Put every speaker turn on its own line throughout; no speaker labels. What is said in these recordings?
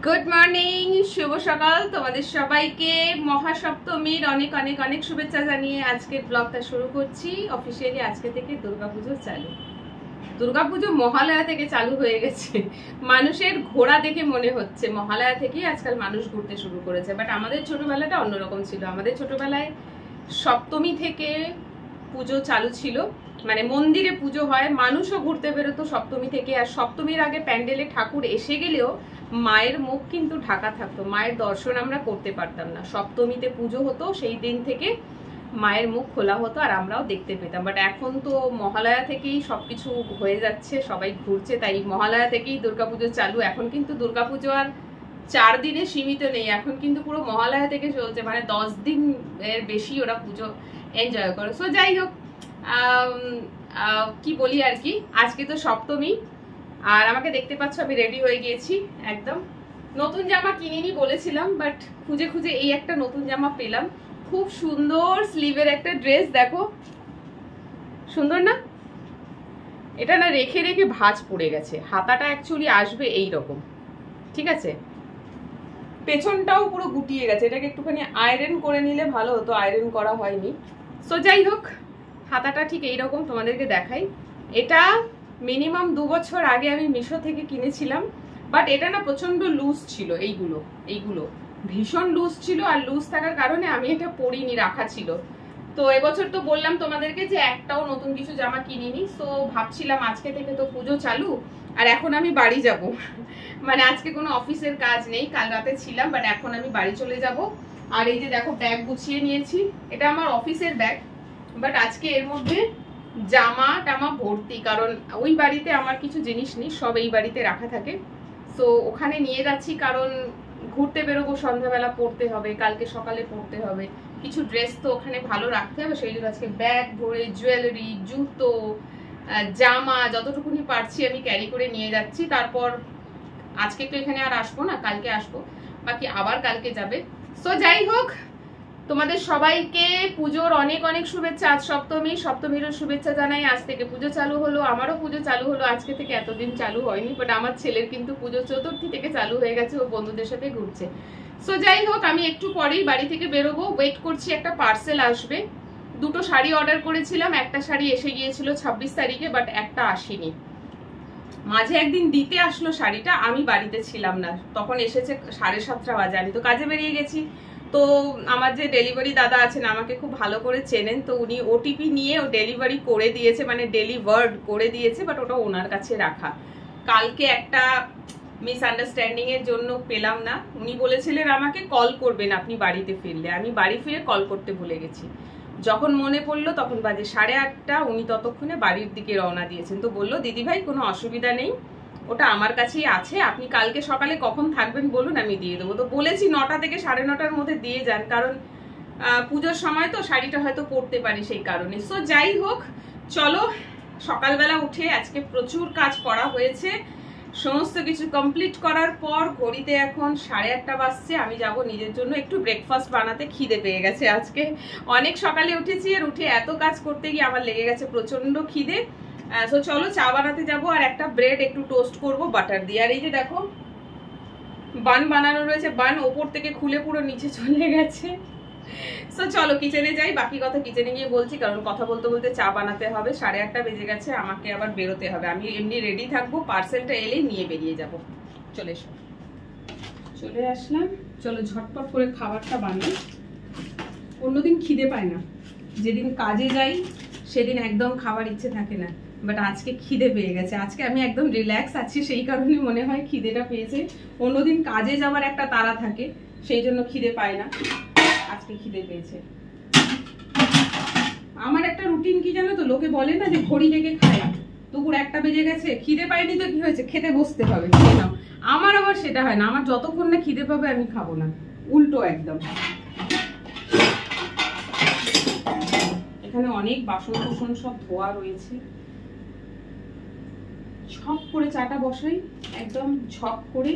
Good morning, শুভ সকাল তোমাদের সবাইকে। মহাসপ্তমীর অনেক অনেক অনেক শুভেচ্ছা জানিয়ে আজকের ব্লগটা শুরু করছি। অফিসিয়ালি আজকে থেকে দুর্গাপুজো চালু। দুর্গাপুজো মহালয়া থেকে চালু হয়ে গেছে। মানুষের ঘোড়া দেখে মনে হচ্ছে মহালয়া থেকেই আজকাল মানুষ ঘুরতে শুরু করেছে, বাট আমাদের ছোটবেলাটা অন্যরকম ছিল। আমাদের ছোটবেলায় সপ্তমী থেকে পুজো চালু ছিল, মানে মন্দিরে পুজো হয়, মানুষও ঘুরতে বেরোতো সপ্তমী থেকে। আর সপ্তমীর আগে প্যান্ডেলে ঠাকুর এসে গেলেও মায়ের মুখ কিন্তু ঢাকা থাকতো, মায়ের দর্শন আমরা করতে পারতাম না। সপ্তমীতে পুজো হতো, সেই দিন থেকে মায়ের মুখ খোলা হতো আর আমরাও দেখতে পেতাম। বাট এখন তো মহালয়া থেকেই সবকিছু হয়ে যাচ্ছে, সবাই ঘুরছে, তাই মহালয়া থেকেই দুর্গাপুজো চালু। এখন কিন্তু দুর্গাপুজো আর 4 দিনে সীমিত নেই, এখন কিন্তু পুরো মহালয়া থেকে চলছে, মানে 10 দিন এর বেশি ওরা পুজো এনজয় করে। সো যাই হোক, কি বলি আর কি, আজকে তো সপ্তমী আর আমাকে দেখতে পাচ্ছ আমি রেডি হয়ে গিয়েছি একদম। নতুন জামা কিনিনি বলেছিলাম, বাট খুঁজে খুঁজে এই একটা নতুন জামা পেলাম। খুব সুন্দর স্লিভের একটা ড্রেস, দেখো সুন্দর না? এটা না রেখে রেখে ভাঁজ পড়ে গেছে, হাতাটা অ্যাকচুয়ালি আসবে এই রকম, ঠিক আছে? পেছনটাও পুরো গুটিয়ে গেছে, এটাকে একটুখানি আয়রন করে নিলে ভালো হতো, আয়রন করা হয়নি। সো যাই হোক, হাতাটা ঠিক এইরকম, তোমাদেরকে দেখাই। এটা মিনিমাম 2 বছর আগে আমি মিশো থেকে কিনেছিলাম, বাট এটা না প্রচন্ড লুজ ছিল। এইগুলো ভীষণ লুজ ছিল, আর লুজ থাকার কারণে আমি এটা পরিনি, রাখা ছিল। তো এবছর তো বললাম তোমাদেরকে যে একটাও নতুন কিছু জামা কিনিনি। সো ভাবছিলাম আজকে থেকে তো পুজো চালু, আর এখন আমি বাড়ি যাব। মানে আজকে কোনো অফিসের কাজ নেই, কাল রাতে ছিলাম, বাট এখন আমি বাড়ি চলে যাব। আর এই যে দেখো ব্যাগ গুছিয়ে নিয়েছি, এটা আমার অফিসের ব্যাগ, বাট আজকে এর মধ্যে জামা টামা ভর্তি, কারণ ওই বাড়িতে আমার কিছু জিনিস নেই, সব এই বাড়িতে রাখা থাকে। সো ওখানে নিয়ে যাচ্ছি, কারণ ঘুরতে বেরোবো, সন্ধ্যাবেলা পরতে হবে, কালকে সকালে পরতে হবে, কিছু ড্রেস তো ওখানে ভালো রাখতে হবে। সেই জন্য আজকে ব্যাগ ভরে জুয়েলারি, জুতো, জামা যতটুকুনি পারছি আমি ক্যারি করে নিয়ে যাচ্ছি। তারপর আজকে তো এখানে আর আসবো না, কালকে আসবো, বাকি আবার কালকে যাবে। সো যাই হোক, তোমাদের সবাইকে পুজোর অনেক অনেক শুভেচ্ছা। আজ সপ্তমীরও শুভেচ্ছা জানাই। আজ থেকে পুজো চালু হলো, আমারও পুজো চালু হলো আজকে থেকে, এতদিন চালু হয়নি, বাট আমার ছেলের কিন্তু পুজো চতুর্থী থেকে চালু হয়ে গেছে, ও বন্ধুদের সাথে ঘুরছে। সো যাই হোক, আমি একটু পরেই বাড়ি থেকে বেরোবো, ওয়েট করছি, একটা পার্সেল আসবে। 2টো শাড়ি অর্ডার করেছিলাম, একটা শাড়ি এসে গিয়েছিল 26 তারিখে, বাট একটা আসেনি। মাঝে একদিন দিতে আসলো শাড়িটা, আমি বাড়িতে ছিলাম না, তখন এসেছে 7:30 বাজে, আমি তো কাজে বেরিয়ে গেছি। তো আমার যে ডেলিভারি দাদা আছেন, আমাকে খুব ভালো করে চেনেন, তো উনি ওটিপি নিয়ে ও ডেলিভারি করে দিয়েছে, মানে ডেলিভার্ড করে দিয়েছে, বাট ওটা ওনার কাছে রাখা। কালকে একটা মিসআন্ডারস্ট্যান্ডিং এর জন্য পেলাম না। উনি বলেছিলেন আমাকে কল করবেন আপনি বাড়িতে ফিরলে, আমি বাড়ি ফিরে কল করতে ভুলে গেছি। যখন মনে পড়লো তখন বাজে 8:30, উনি ততক্ষণে বাড়ির দিকে রওনা দিয়েছেন। তো বললো দিদিভাই কোনো অসুবিধা নেই, ওটা আমার কাছেই আছে, আপনি কালকে সকালে কখন থাকবেন বলুন, আমি দিয়ে দেবো। তো বলেছি 9টা থেকে 9:30-র মধ্যে দিয়ে যান, কারণ পুজোর সময় তো শাড়িটা হয়তো পরতে পারি, সেই কারণে। সো যাই হোক, চলো সকালবেলা উঠে আজকে প্রচুর কাজ করা হয়েছে। সমস্ত কিছু কমপ্লিট করার পর ঘড়িতে এখন 8:30 বাজছে, আমি যাব নিজের জন্য একটু ব্রেকফাস্ট বানাতে। খিদে পেয়ে গেছে, আজকে অনেক সকালে উঠেছি, আর উঠে এত কাজ করতে গিয়ে আমার লেগে গেছে প্রচন্ড খিদে। সো চলো চা বানাতে যাবো, আর একটা ব্রেড একটু টোস্ট করব বাটার দিয়ে। আর এই যে দেখো বান বানানো রয়েছে, বান ওপর থেকে খুলে পুরো নিচে চলে গেছে। সো চলো কিচেনে যাই, বাকি কথা কিচেনে গিয়ে বলছি, কারণ কথা বলতে বলতে চা বানাতে হবে। 8:30 বেজে গেছে, আমাকে আবার বেরোতে হবে। আমি এমনি রেডি থাকবো, পার্সেলটা এলেই নিয়ে বেরিয়ে যাব। চলে এসো, চলে আসলাম। চলো ঝটপট করে খাবারটা বানাই। অন্যদিন খিদে পায় না, যেদিন কাজে যাই সেদিন একদম খাবার ইচ্ছে থাকে না, বাট আজকে খিদে পেয়ে গেছে। আজকে আমি একদম রিল্যাক্স আছি, সেই কারণে মনে হয় খিদেটা পেয়েছে। অন্যদিন কাজে যাওয়ার একটা তাড়া থাকে, সেই জন্য খিদে পায় না, আজকে খিদে পেয়েছে। আমার একটা রুটিন কি জানো তো, লোকে বলে না যে ঘড়ি দেখে খায়, দুপুর 1টা বেজে গেছে, খিদে পাইনি তো কি হয়েছে, খেতে বসতে হবে, খেয়ে নাও। আমার আবার সেটা হয় না, আমার যতক্ষণ না খিদে পাবে আমি খাবো না, উল্টো একদম। এখানে অনেক বাসন কুসন সব ধোয়া রয়েছে, ঝপ করে চাটা বসাই, একদম ঝপ করে।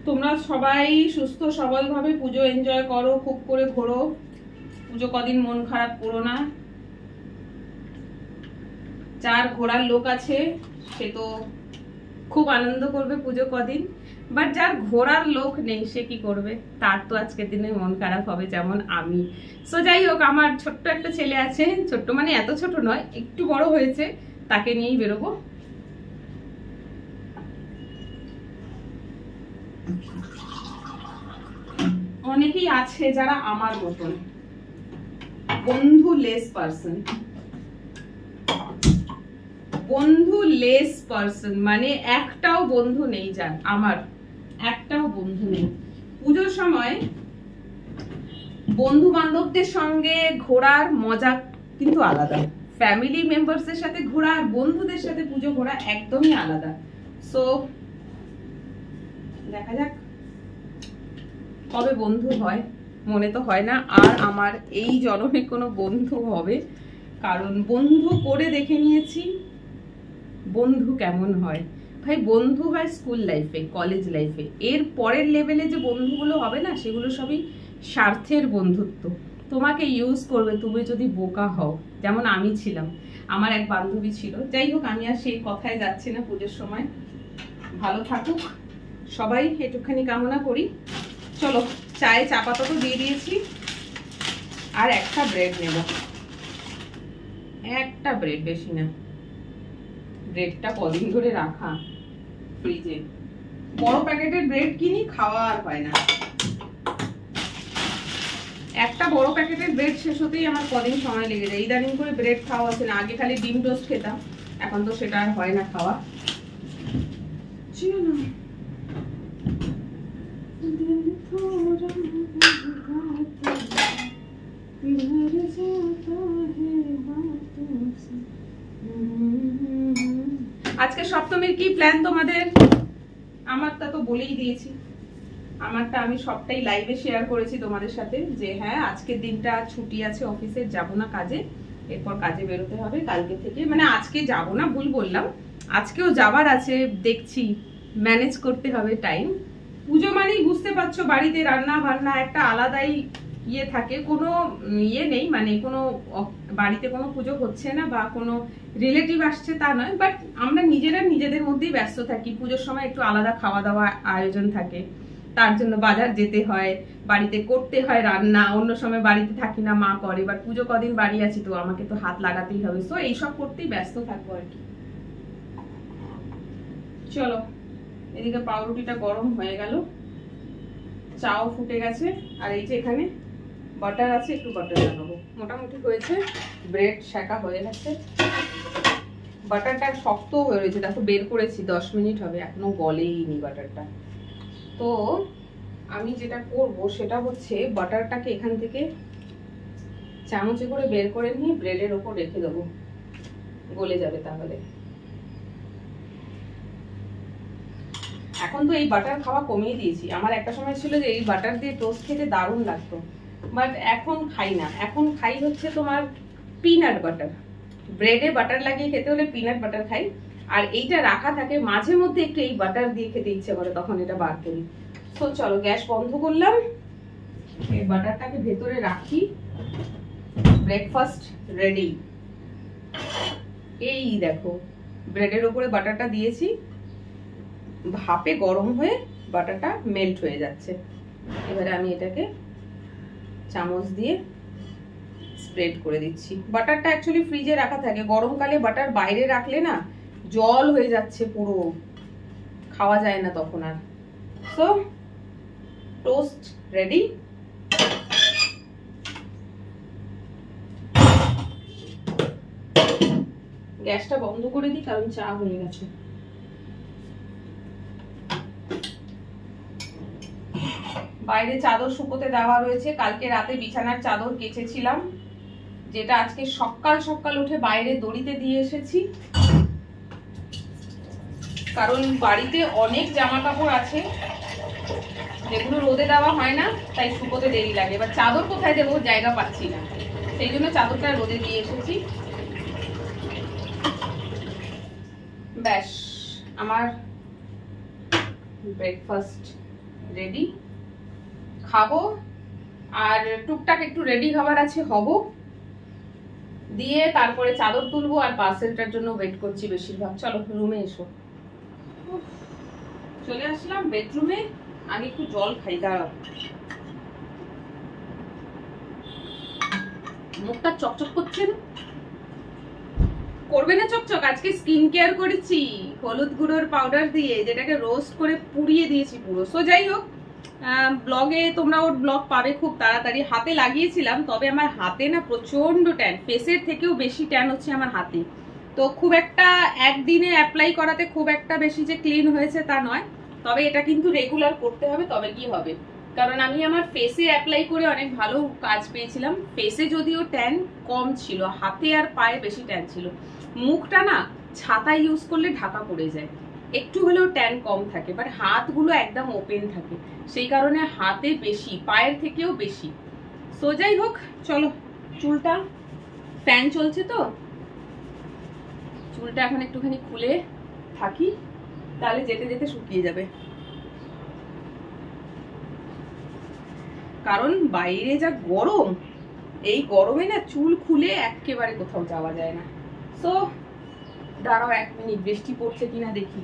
তোমরা সবাই সুস্থ সবল ভাবে পুজো এনজয় করো, খুব করে ঘোরো। পুজো কদিন মন খারাপ করো না। যার ঘোরার লোক আছে সে তো খুব আনন্দ করবে পুজো কদিন, বাট যার ঘোরার লোক নেই সে কি করবে? তার তো আজকের দিনে মন খারাপ হবে, যেমন আমি। সো যাই হোক, আমার ছোট্ট একটা ছেলে আছে, ছোট্ট মানে এত ছোট নয়, একটু বড় হয়েছে, তাকে নিয়েই বেরোবো। অনেকেই আছে যারা আমার মতন বন্ধু লেস পার্সন, বন্ধু লেস পার্সন, মানে একটাও বন্ধু নেই, যার আমার একটাও বন্ধু নেই। পুজোর সময় বন্ধু বান্ধবদের সঙ্গে ঘোরার মজা কিন্তু আলাদা, ফ্যামিলি মেম্বারসদের সাথে ঘোরা আর বন্ধুদের সাথে পুজো ঘোরা একদমই আলাদা। সো দেখা যাক কবে বন্ধু হয়, মনে তো হয় না আর আমার এই জন্মে কোনো বন্ধু হবে, কারণ বন্ধু করে দেখে নিয়েছি বন্ধু কেমন হয়। ভাই বন্ধু হয় স্কুল লাইফে, কলেজ লাইফে, এর পরের লেভেলে যে বন্ধুগুলো হবে না, সেগুলো সবই স্বার্থের বন্ধুত্ব। তোমাকে ইউজ করবে তুমি যদি বোকা হও, যেমন আমি ছিলাম। আমার এক বান্ধবী ছিল, যাই হোক আমি আর সেই কথায় যাচ্ছি না। পুজোর সময় ভালো থাকুক সবাই, একটুখানি কামনা করি। চলো, চায়ে চা পাতা তো দিয়ে দিয়েছি, আর একটা ব্রেড নেব, একটা ব্রেড, বেশি না। ব্রেডটা কদিন ধরে রাখা ফ্রিজে, বড় প্যাকেটের ব্রেড কিনি, খাওয়া আর হয় না। একটা বড় প্যাকেটের ব্রেড শেষ হতেই আমার কদিন সময় লেগে যায়। ইদানিং করে ব্রেড খাওয়া হচ্ছে না, আগে খালি ডিম টোস্ট খেতাম, এখন তো সেটা আর হয় না খাওয়া। আজকে সপ্তমীর কি প্ল্যান তোমাদের? আমারটা তো বলেই দিয়েছি, আমারটা আমি সবটাই লাইভে শেয়ার করেছি তোমাদের সাথে, যে হ্যাঁ আজকের দিনটা ছুটি আছে, অফিসে যাব না কাজে, এরপর কাজে বেরোতে হবে কালকে থেকে। মানে আজকে যাব না, ভুল বললাম, আজকেও যাবার আছে, দেখছি ম্যানেজ করতে হবে টাইম। পুজো মানেই বুঝতে পারছো, বাড়িতে রান্না বান্না একটা আলাদাই ইয়ে থাকে, কোনো ইয়ে নেই, মানে কোনো বাড়িতে কোনো পুজো হচ্ছে না বা কোনো রিলেটিভ আসছে তা নয়, বাট আমরা নিজেরা নিজেদের মধ্যেই ব্যস্ত থাকি। পুজোর সময় একটু আলাদা খাওয়া দাওয়া আয়োজন থাকে, তার জন্য বাজার যেতে হয়, বাড়িতে করতে হয় রান্না। অন্য সময় বাড়িতে থাকি না, মা করে, বাট পুজো কদিন বাড়ি আছি তো আমাকে তো হাত লাগাতেই হবে। সো এইসব করতেই ব্যস্ত থাকবো আর কি। চলো, এদিকে পাউরুটিটা গরম হয়ে গেল, চাও ফুটে গেছে, আর এই যে এখানে বাটার আছে, একটু বাটার লাগাবো। মোটামুটি হয়েছে, ব্রেড শাকা হয়ে গেছে, বাটারটা শক্ত হয়ে রয়েছে, দেখো বের করেছি 10 মিনিট হবে, এখনো গলেইনি বাটারটা। তো আমি যেটা করব সেটা হচ্ছে বাটারটাকে এখান থেকে চামচে করে বের করে নিয়ে ব্রেডের ওপর রেখে দেবো, গলে যাবে তাহলে। এখন তো এই বাটার খাওয়া কমিয়ে দিয়েছি, আমার একটা সময় ছিল যে এই বাটার দিয়ে টোস্ট খেতে দারুণ লাগতো, বাট এখন খাই না। এখন খাই হচ্ছে তোমার পিনাট বাটার, ব্রেডে বাটার লাগিয়ে খেতে হলে পিনাট বাটার খাই, আর এইটা রাখা থাকে, মাঝে মধ্যে একটু এই বাটার দিয়ে খেতে ইচ্ছে করে, তখন এটা বার করি। তো চলো, গ্যাস বন্ধ করলাম, এই বাটারটাকে ভেতরে রাখি, ব্রেকফাস্ট রেডি। এই দেখো ব্রেডের উপরে বাটারটা দিয়েছি, ভাপে গরম হয়ে বাটারটা মেল্ট হয়ে যাচ্ছে। এবারে আমি এটাকে চামচ দিয়ে স্প্রেড করে দিচ্ছি। বাটারটা অ্যাকচুয়ালি ফ্রিজে রাখা থাকে, গরমকালে বাটার বাইরে রাখলে না জল হয়ে যাচ্ছে পুরো, খাওয়া যায় না তখন আর। So toast ready. গ্যাসটা বন্ধ করে দিই কারণ চা হয়ে গেছে। বাইরে চাদর শুকোতে দেওয়া রয়েছে, কালকে রাতে বিছানার চাদর কেচেছিলাম, যেটা আজকে সকাল সকাল উঠে বাইরে দড়িতে দিয়ে এসেছি, কারণ বাড়িতে অনেক জামা কাপড় আছে যেগুলো রোদে দেওয়া হয় না, তাই শুকোতে দেরি লাগে। এবার চাদর কোথায় দেবো, জায়গা পাচ্ছি না, সেই জন্য চাদরটা রোদে দিয়ে এসেছি। ব্যাস, আমার ব্রেকফাস্ট রেডি, খাবো আর টুকটাক একটু রেডি হবার আছে, হব দিয়ে তারপরে চাদর তুলবো আর পার্সেলটার জন্য ওয়েট করছি বেশিরভাগ। চলো রুমে এসো। চলে আসলাম বেডরুমে, আগে একটু জল খাই, দাঁড়াও। মুখটা চকচক করছে না? করবে না চকচক? আজকে স্কিন কেয়ার করেছি হলুদ গুঁড়োর পাউডার দিয়ে, যেটাকে রোস্ট করে পুড়িয়ে দিয়েছি পুরো। সো যাই হোক, ব্লগে তোমরা ওর ব্লগ পাবে খুব তাড়াতাড়ি। হাতে লাগিয়েছিলাম, তবে আমার হাতে না প্রচন্ড ট্যান, ফেসের থেকেও বেশি ট্যান হচ্ছে আমার হাতে। তো খুব একটা একদিনে অ্যাপ্লাই করাতে খুব একটা বেশি যে ক্লিন হয়েছে তা নয়, তবে এটা কিন্তু রেগুলার করতে হবে, তবে কি হবে। কারণ আমি আমার ফেসে অ্যাপ্লাই করে অনেক ভালো কাজ পেয়েছিলাম। ফেসে যদিও ট্যান কম ছিল, হাতে আর পায়ে বেশি ট্যান ছিল। মুখটা না ছাতা ইউজ করলে ঢাকা পড়ে যায়, একটু হলেও ট্যান কম থাকে, বাট হাতগুলো একদম ওপেন থাকে, সেই কারণে হাতে বেশি, পায়ের থেকেও বেশি। সো যাই হোক, চলো চুলটা, ফ্যান চলছে তো চুলটা এখন একটুখানি খুলে থাকি, তাহলে যেতে যেতে শুকিয়ে যাবে। কারণ বাইরে যা গরম, এই গরমে না চুল খুলে একেবারে কোথাও যাওয়া যায় না। সো দাঁড়াও 1 মিনিট, বৃষ্টি পড়ছে কিনা দেখি।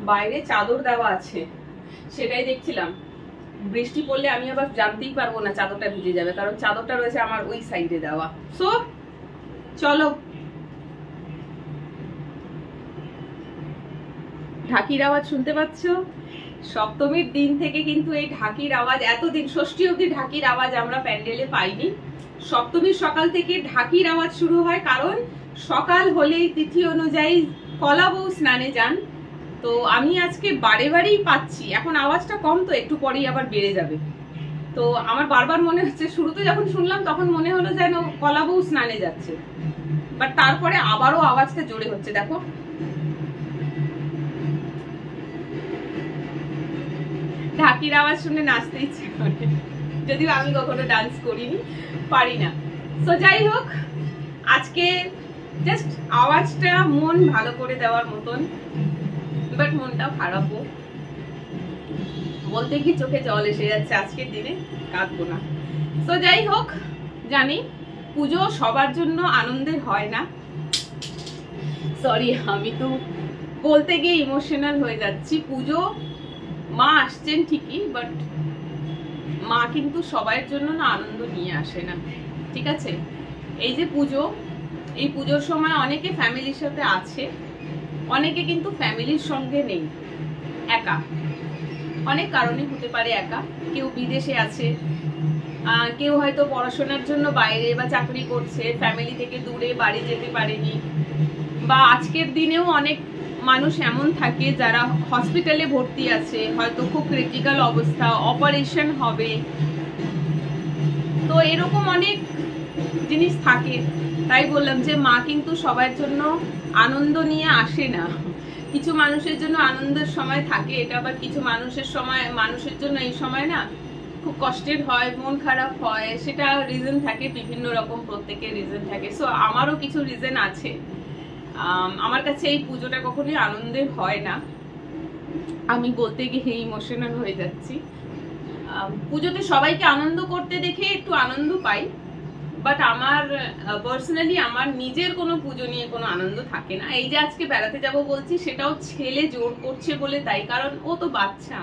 বাইরে চাদর দেওয়া আছে, সেটাই দেখছিলাম। বৃষ্টি পড়লে আমি আবার জানতেই পারবো না চাদরটা ভিজে যাবে, কারণ চাদরটা রয়েছে আমার ওই সাইডে দেওয়া। সো চলো, ঢাকির আওয়াজ শুনতে পাচ্ছ? সপ্তমীর দিন থেকে কিন্তু এই ঢাকির আওয়াজ, এতদিন ষষ্ঠী অবধি ঢাকির আওয়াজ আমরা প্যান্ডেলে পাইনি। সপ্তমীর সকাল থেকে ঢাকির আওয়াজ শুরু হয়, কারণ সকাল হলেই তিথি অনুযায়ী কলা বউ স্নানে যান। তো আমি আজকে বারে বারেই পাচ্ছি, এখন আওয়াজটা কম তো একটু পরেই আবার বেড়ে যাবে। তো আমার বারবার মনে হচ্ছে, শুরুতে যখন শুনলাম তখন মনে হলো যেন কলা বউ স্নানে যাচ্ছে, বাট তারপরে আবারও আওয়াজটা জোরে হচ্ছে। দেখো, ঢাকির আওয়াজ শুনে নাচতে ইচ্ছে করে, যদিও আমি কখনো ডান্স করিনি, পারি না। তো যাই হোক, আজকে জাস্ট আওয়াজটা মন ভালো করে দেওয়ার মতন, বাট মনটাও খারাপও, বলতে কি চোখে জল এসে যাচ্ছে। আজকের দিনে কাঁদবো না। তো যাই হোক, জানি পুজো সবার জন্য আনন্দের হয় না। সরি, আমি তো বলতে গিয়ে ইমোশনাল হয়ে যাচ্ছি। পুজো, মা আসছেন ঠিকই, বাট মা কিন্তু সবার জন্য না আনন্দ নিয়ে আসে না, ঠিক আছে? এই যে পুজো, এই পুজোর সময় অনেকে ফ্যামিলির সাথে আছে, অনেকে কিন্তু ফ্যামিলির সঙ্গে নেই, একা। অনেক কারণে হতে পারে একা, কেউ বিদেশে আছে, কেউ হয়তো পড়াশোনার জন্য বাইরে বা চাকরি করছে, ফ্যামিলি থেকে দূরে, বাড়ি যেতে পারেনি। বা আজকের দিনেও অনেক মানুষ এমন থাকে যারা হসপিটালে ভর্তি আছে, হয়তো খুব ক্রিটিক্যাল অবস্থা, অপারেশন হবে। তো এরকম অনেক জিনিস থাকে, তাই বললাম যে মা কিন্তু সবার জন্য আনন্দ নিয়ে আসে না। কিছু মানুষের জন্য আনন্দের সময় থাকে এটা, আবার কিছু মানুষের জন্য এই সময় না খুব কষ্টের হয়, মন খারাপ হয়, সেটা রিজন থাকে বিভিন্ন রকম, প্রত্যেকের রিজন থাকে। সো আমারও কিছু রিজন আছে। আমার কাছে এই পুজোটা কখনোই আনন্দের হয় না, আমি বলতে গিয়ে ইমোশনাল হয়ে যাচ্ছি। পুজোতে সবাইকে আনন্দ করতে দেখে একটু আনন্দ পাই, বাট আমার পার্সোনালি আমার নিজের কোনো পুজো নিয়ে কোনো আনন্দ থাকে না। এই যে আজকে বেড়াতে যাব বলছি, সেটাও ছেলে জোর করছে বলে তাই, কারণ ও তো বাচ্চা,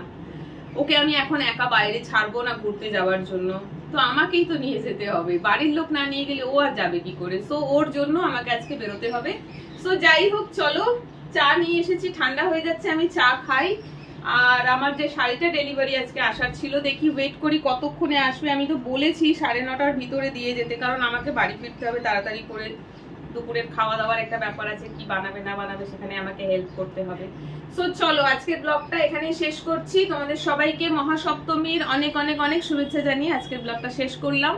ওকে আমি এখন একা বাইরে ছাড়বো না ঘুরতে যাওয়ার জন্য, তো আমাকেই তো নিয়ে যেতে হবে, বাড়ির লোক না নিয়ে গেলে ও আর যাবে কি করে। সো ওর জন্য আমাকে আজকে বেরোতে হবে। সো যাই হোক, চলো, চা নিয়ে এসেছি, ঠান্ডা হয়ে যাচ্ছে, আমি চা খাই। আর আমার যে শাড়িটা ডেলিভারি আজকে আসার ছিল, দেখি ওয়েট করি কতক্ষণে আসবে। আমি তো বলেছি 9:30টার ভিতরে দিয়ে যেতে, কারণ আমাকে বাড়ি ফিরতে হবে তাড়াতাড়ি করে, দুপুরের খাওয়া দাওয়ার একটা ব্যাপার আছে, কি বানাবে না বানাবে সেখানে আমাকে হেল্প করতে হবে। সো চলো, আজকের ব্লগটা এখানেই শেষ করছি। তোমাদের সবাইকে মহাসপ্তমীর অনেক অনেক অনেক শুভেচ্ছা জানিয়ে আজকের ব্লগটা শেষ করলাম।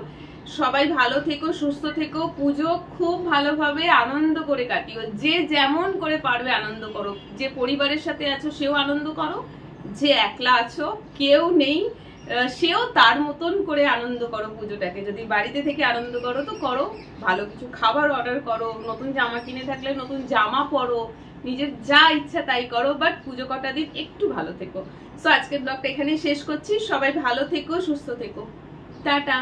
সবাই ভালো থেকো, সুস্থ থেকো, পুজো খুব ভালোভাবে আনন্দ করে কাটিও, যে যেমন করে পারবে আনন্দ করো। যে পরিবারের সাথে আছো সেও আনন্দ করো, যে একলা আছো কেউ নেই সেও তার মতন করে আনন্দ করো পুজোটাকে। যদি বাড়িতে থেকে আনন্দ করো তো করো, ভালো কিছু খাবার অর্ডার করো, নতুন জামা কিনে থাকলে নতুন জামা পরো, নিজের যা ইচ্ছা তাই করো, বাট পুজো কটা দিন একটু ভালো থেকো। সো আজকের ব্লগটা এখানে শেষ করছি। সবাই ভালো থেকো, সুস্থ থেকো, টাটা।